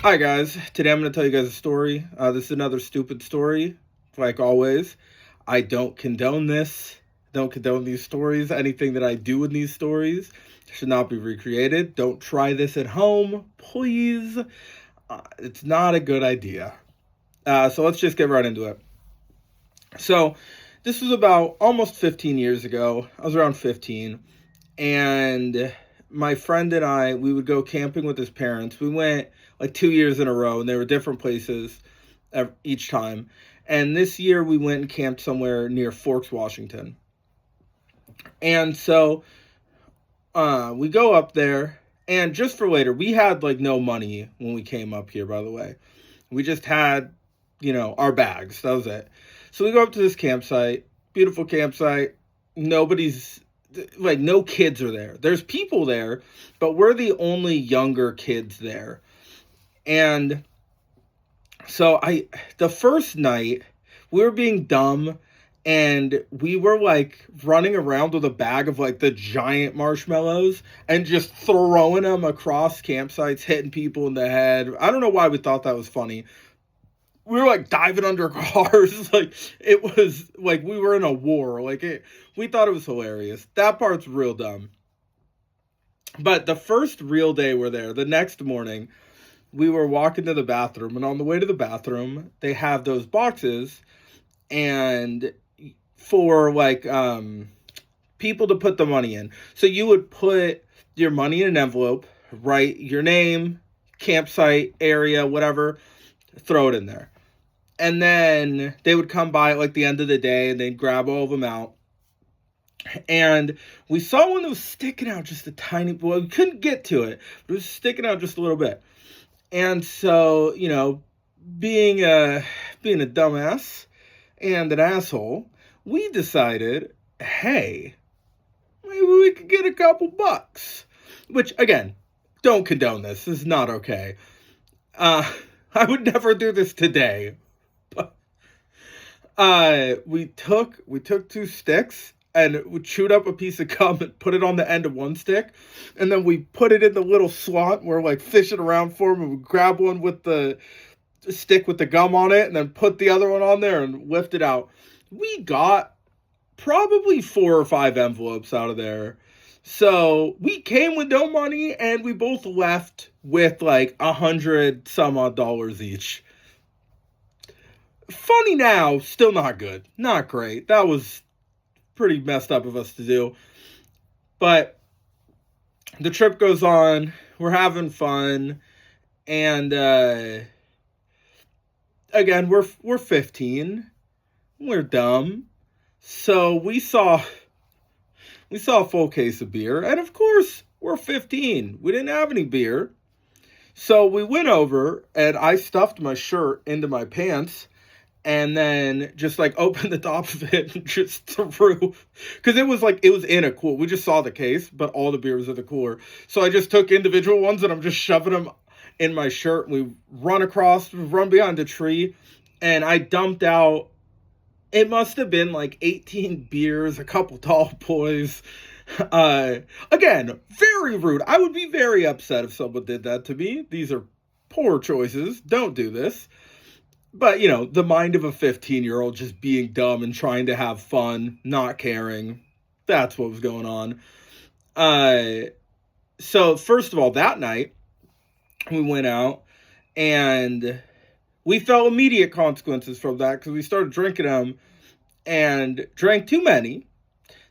Hi guys, today I'm going to tell you guys a story. This is another stupid story, like always. I don't condone this. Don't condone these stories. Anything that I do in these stories should not be recreated. Don't try this at home, please. It's not a good idea. So let's just get right into it. So this was about almost 15 years ago. I was around 15, and my friend and I, we would go camping with his parents. We went like 2 years in a row, and they were different places each time. And this year we went and camped somewhere near Forks, Washington. And so we go up there, and just for later, we had like no money when we came up here, by the way. We just had, our bags. That was it. So we go up to this campsite, beautiful campsite. Nobody's like, no kids are there. There's people there, but we're the only younger kids there. And so the first night, we were being dumb, and we were like running around with a bag of like the giant marshmallows and just throwing them across campsites, hitting people in the head. I don't know why we thought that was funny. We were like diving under cars. Like, it was like we were in a war. We thought it was hilarious. That part's real dumb. But the first real day we're there, the next morning, we were walking to the bathroom, and on the way to the bathroom, they have those boxes, and for like people to put the money in. So you would put your money in an envelope, write your name, campsite, area, whatever, throw it in there. And then they would come by at like the end of the day, and they'd grab all of them out. And we saw one that was sticking out just a tiny, well, we couldn't get to it, but it was sticking out just a little bit. And so, being a dumbass and an asshole, we decided, hey, maybe we could get a couple bucks. Which, again, don't condone this. This is not okay. I would never do this today. But we took two sticks, and we chewed up a piece of gum and put it on the end of one stick, and then we put it in the little slot. We're like fishing around for them, and we grab one with the stick with the gum on it, and then put the other one on there and lift it out. We got probably 4 or 5 envelopes out of there. So we came with no money, and we both left with like $100 some odd dollars each. Funny now, still not good. Not great. That was pretty messed up of us to do. But the trip goes on. We're having fun. And again, we're 15. We're dumb. So we saw a full case of beer, and of course, we're 15. We didn't have any beer. So we went over, and I stuffed my shirt into my pants, and then just like opened the top of it and just threw, because it was in a cooler. We just saw the case, but all the beer was in the cooler. So I just took individual ones, and I'm just shoving them in my shirt. We run behind a tree, and I dumped out, it must have been like 18 beers, a couple tall boys. Again, very rude. I would be very upset if someone did that to me. These are poor choices. Don't do this. But, the mind of a 15-year-old just being dumb and trying to have fun, not caring. That's what was going on. So, first of all, that night, we went out, and we felt immediate consequences from that because we started drinking them and drank too many.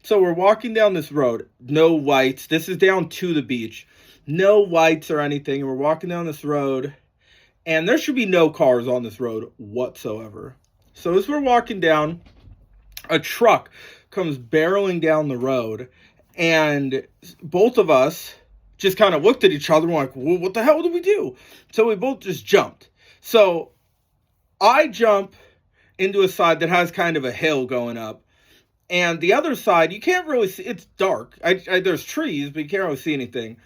So we're walking down this road, no lights. This is down to the beach. No lights or anything. And we're walking down this road, and there should be no cars on this road whatsoever. So as we're walking down, a truck comes barreling down the road, and both of us just kind of looked at each other and were like, well, what the hell do we do? So we both just jumped. So I jump into a side that has kind of a hill going up. And the other side, you can't really see. It's dark. There's trees, but you can't really see anything.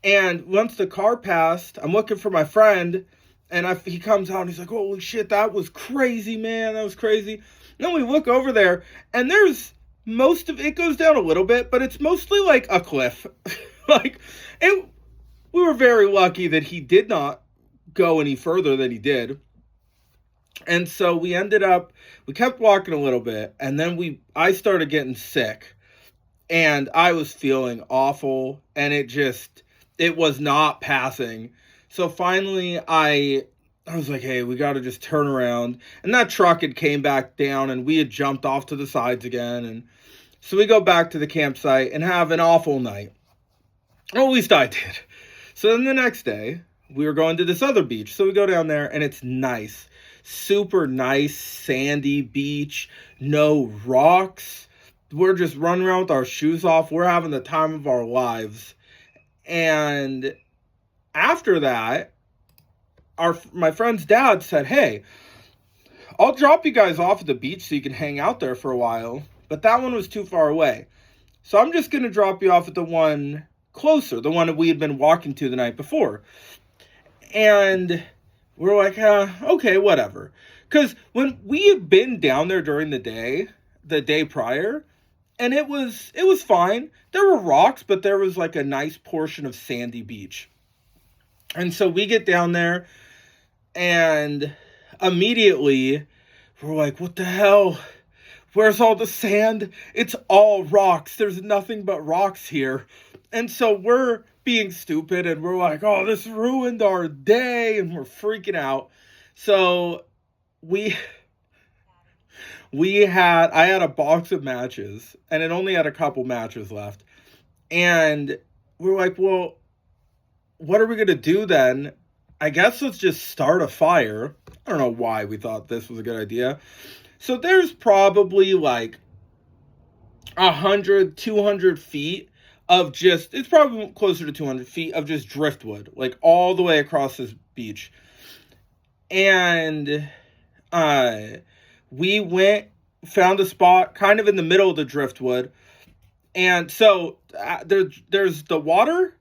And once the car passed, I'm looking for my friend, and he comes out, and he's like, holy shit, that was crazy, man. That was crazy. And then we look over there, and there's most of it goes down a little bit, but it's mostly like a cliff. We were very lucky that he did not go any further than he did. And so we kept walking a little bit, and then I started getting sick, and I was feeling awful, and it was not passing. So finally I was like, hey, we got to just turn around. And that truck had came back down, and we had jumped off to the sides again. And so we go back to the campsite and have an awful night. Or at least I did. So then the next day, we were going to this other beach. So we go down there, and it's nice. Super nice, sandy beach. No rocks. We're just running around with our shoes off. We're having the time of our lives. And after that, my friend's dad said, hey, I'll drop you guys off at the beach so you can hang out there for a while. But that one was too far away. So I'm just going to drop you off at the one closer, the one that we had been walking to the night before. And we're like, okay, whatever. Because when we had been down there during the day prior, and it was fine. There were rocks, but there was like a nice portion of sandy beach. And so we get down there, and immediately we're like, what the hell? Where's all the sand? It's all rocks. There's nothing but rocks here. And so we're being stupid, and we're like, oh, this ruined our day, and we're freaking out. So I had a box of matches, and it only had a couple matches left. And we're like, well, what are we going to do then? I guess let's just start a fire. I don't know why we thought this was a good idea. So there's probably like 100, 200 feet of it's probably closer to 200 feet of just driftwood, like all the way across this beach. And we found a spot kind of in the middle of the driftwood. And so there's the water,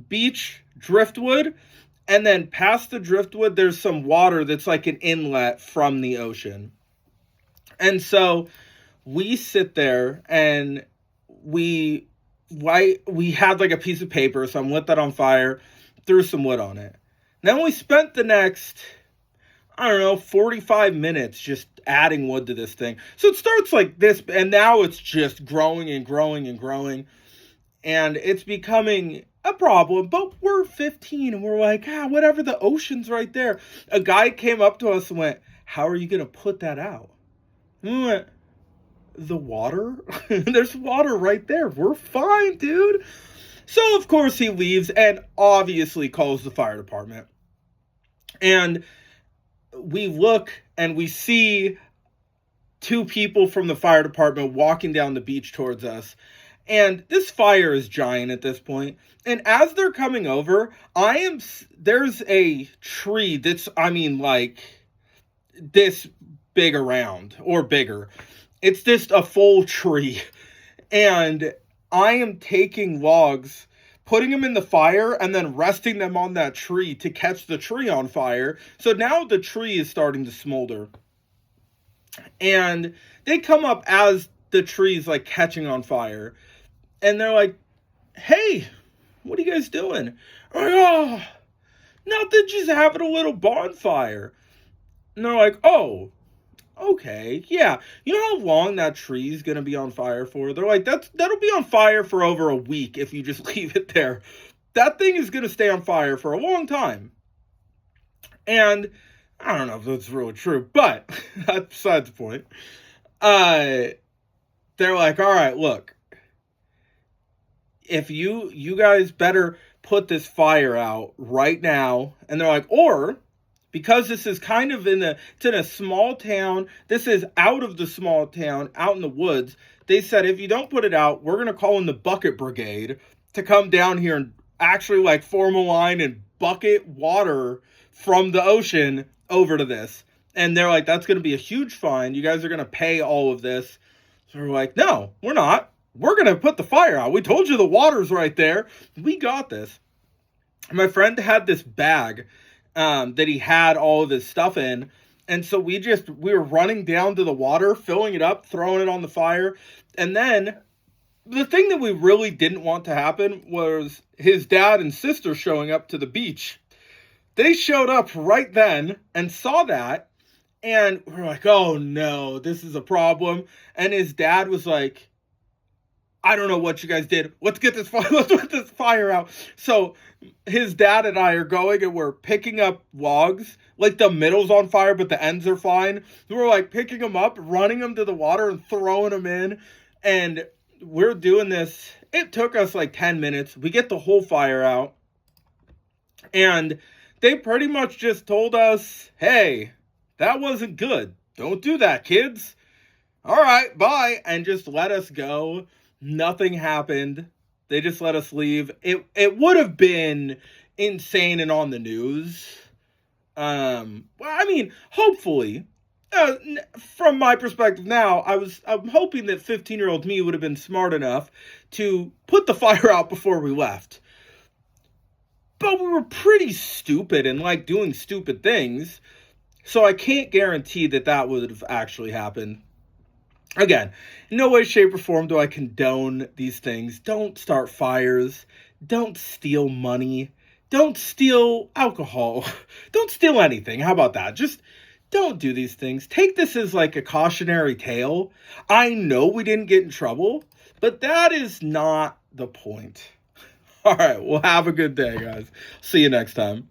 beach, driftwood, and then past the driftwood, there's some water that's like an inlet from the ocean. And so we sit there, and we had like a piece of paper, so I lit that on fire, threw some wood on it. Then we spent the next, 45 minutes just adding wood to this thing. So it starts like this, and now it's just growing and growing and growing, and it's becoming a problem. But we're 15, and we're like, whatever, the ocean's right there. A guy came up to us and went, how are you going to put that out? And we went, the water? There's water right there. We're fine, dude. So, of course, he leaves and obviously calls the fire department. And we look, and we see two people from the fire department walking down the beach towards us. And this fire is giant at this point. And as they're coming over, there's a tree that's, like this big around, or bigger. It's just a full tree. And I am taking logs, putting them in the fire, and then resting them on that tree to catch the tree on fire. So now the tree is starting to smolder. And they come up as the tree's like catching on fire. And they're like, hey, what are you guys doing? I'm like, oh, nothing, just having a little bonfire. And they're like, oh, okay, yeah. You know how long that tree's gonna be on fire for? They're like, that'll be on fire for over a week if you just leave it there. That thing is gonna stay on fire for a long time. And I don't know if that's really true, but that's besides the point. They're like, all right, look, if you guys better put this fire out right now. And they're like, or, because this is kind of it's in a small town, this is out of the small town, out in the woods, they said, if you don't put it out, we're going to call in the bucket brigade to come down here and actually like form a line and bucket water from the ocean over to this. And they're like, that's going to be a huge fine. You guys are going to pay all of this. So we're like, no, we're not. We're going to put the fire out. We told you the water's right there. We got this. My friend had this bag that he had all of his stuff in. And so we were running down to the water, filling it up, throwing it on the fire. And then the thing that we really didn't want to happen was his dad and sister showing up to the beach. They showed up right then and saw that, and we're like, oh no, this is a problem. And his dad was like, I don't know what you guys did. Let's get this fire. Let's put this fire out. So his dad and I are going and we're picking up logs. Like the middle's on fire, but the ends are fine. We're like picking them up, running them to the water, and throwing them in. And we're doing this. It took us like 10 minutes. We get the whole fire out, and they pretty much just told us, "Hey, that wasn't good. Don't do that, kids. All right, bye," and just let us go. Nothing happened. They just let us leave. It would have been insane and on the news. Well, I mean, hopefully, from my perspective now, I'm hoping that 15-year-old me would have been smart enough to put the fire out before we left. But we were pretty stupid and like doing stupid things, so I can't guarantee that that would have actually happened. Again, in no way, shape, or form do I condone these things. Don't start fires. Don't steal money. Don't steal alcohol. Don't steal anything. How about that? Just don't do these things. Take this as like a cautionary tale. I know we didn't get in trouble, but that is not the point. All right, well, have a good day, guys. See you next time.